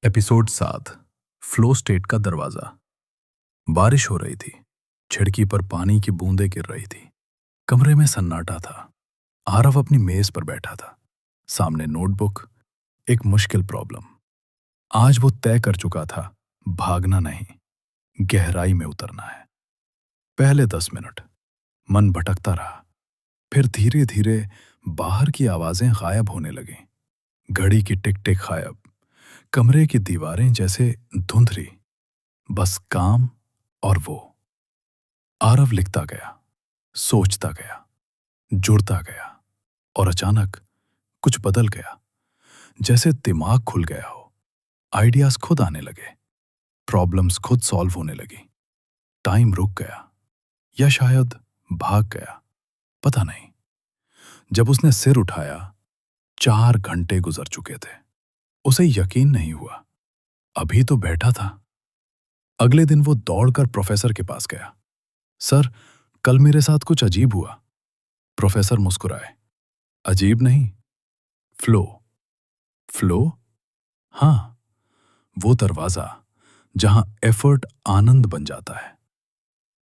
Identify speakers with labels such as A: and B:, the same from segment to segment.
A: Episode 7 flow state का दरवाजा। बारिश हो रही थी। खिड़की पर पानी की बूंदें गिर रही थी। कमरे में सन्नाटा था। आरव अपनी मेज पर बैठा था। सामने नोटबुक, एक मुश्किल प्रॉब्लम। आज वो तय कर चुका था, भागना नहीं, गहराई में उतरना है। पहले 10 मिनट मन भटकता रहा। फिर धीरे धीरे बाहर की आवाजें गायब होने लगीं। घड़ी की टिक टिक गायब। कमरे की दीवारें जैसे धुंधली। बस काम और वो। आरव लिखता गया, सोचता गया, जुड़ता गया, और अचानक कुछ बदल गया। जैसे दिमाग खुल गया हो। आइडियाज खुद आने लगे। प्रॉब्लम्स खुद सॉल्व होने लगी। टाइम रुक गया, या शायद भाग गया, पता नहीं। जब उसने सिर उठाया, 4 घंटे गुजर चुके थे। उसे यकीन नहीं हुआ। अभी तो बैठा था। अगले दिन वो दौड़कर प्रोफेसर के पास गया। सर, कल मेरे साथ कुछ अजीब हुआ। प्रोफेसर मुस्कुराए। अजीब नहीं, फ्लो। फ्लो? हाँ, वो दरवाजा जहां एफर्ट आनंद बन जाता है।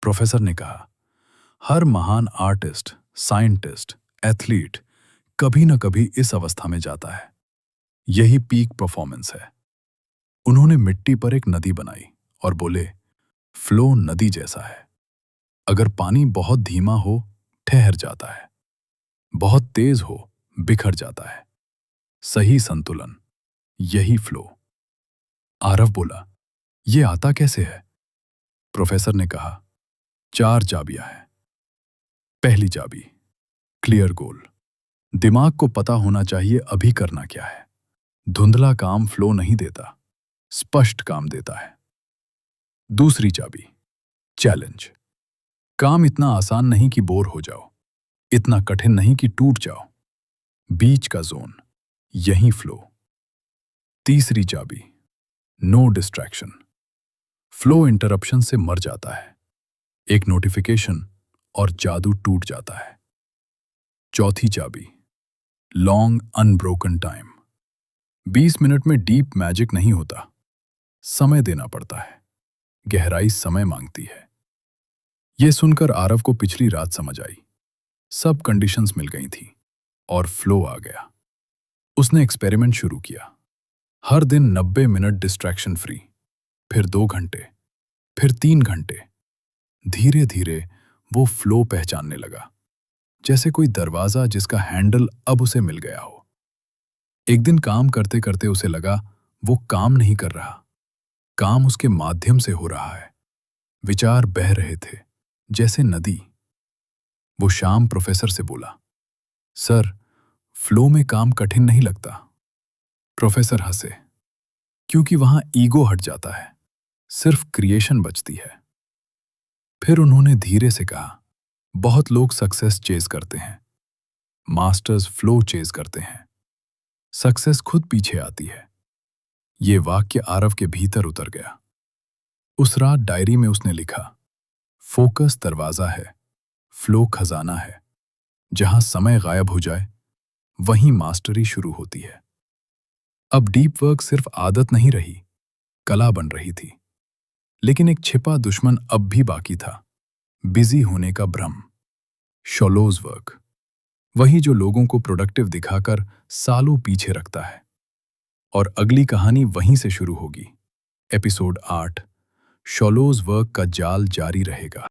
A: प्रोफेसर ने कहा, हर महान आर्टिस्ट, साइंटिस्ट, एथलीट कभी न कभी इस अवस्था में जाता है। यही पीक परफॉर्मेंस है। उन्होंने मिट्टी पर एक नदी बनाई और बोले, फ्लो नदी जैसा है। अगर पानी बहुत धीमा हो, ठहर जाता है। बहुत तेज हो, बिखर जाता है। सही संतुलन, यही फ्लो। आरव बोला, ये आता कैसे है? प्रोफेसर ने कहा, 4 चाबियां हैं। पहली चाबी, क्लियर गोल। दिमाग को पता होना चाहिए अभी करना क्या है। धुंधला काम फ्लो नहीं देता, स्पष्ट काम देता है। दूसरी चाबी, चैलेंज। काम इतना आसान नहीं कि बोर हो जाओ, इतना कठिन नहीं कि टूट जाओ। बीच का जोन, यही फ्लो। तीसरी चाबी, नो डिस्ट्रैक्शन। फ्लो इंटरप्शन से मर जाता है। एक नोटिफिकेशन और जादू टूट जाता है। चौथी चाबी, लॉन्ग अनब्रोकन टाइम। 20 मिनट में डीप मैजिक नहीं होता। समय देना पड़ता है। गहराई समय मांगती है। यह सुनकर आरव को पिछली रात समझ आई। सब कंडीशंस मिल गई थी और फ्लो आ गया। उसने एक्सपेरिमेंट शुरू किया। हर दिन 90 मिनट डिस्ट्रैक्शन फ्री, फिर 2 घंटे, फिर 3 घंटे। धीरे धीरे वो फ्लो पहचानने लगा, जैसे कोई दरवाजा जिसका हैंडल अब उसे मिल गया हो। एक दिन काम करते करते उसे लगा वो काम नहीं कर रहा, काम उसके माध्यम से हो रहा है। विचार बह रहे थे, जैसे नदी। वो शाम प्रोफेसर से बोला, सर, फ्लो में काम कठिन नहीं लगता। प्रोफेसर हंसे, क्योंकि वहां ईगो हट जाता है, सिर्फ क्रिएशन बचती है। फिर उन्होंने धीरे से कहा, बहुत लोग सक्सेस चेज करते हैं, मास्टर्स फ्लो चेज करते हैं। सक्सेस खुद पीछे आती है। ये वाक्य आरव के भीतर उतर गया। उस रात डायरी में उसने लिखा, फोकस दरवाजा है, फ्लो खजाना है। जहां समय गायब हो जाए, वहीं मास्टरी शुरू होती है। अब डीप वर्क सिर्फ आदत नहीं रही, कला बन रही थी। लेकिन एक छिपा दुश्मन अब भी बाकी था, बिजी होने का भ्रम। शॉलोज वर्क, वही जो लोगों को प्रोडक्टिव दिखाकर सालों पीछे रखता है। और अगली कहानी वहीं से शुरू होगी। एपिसोड 8, शॉलोज वर्क का जाल जारी रहेगा।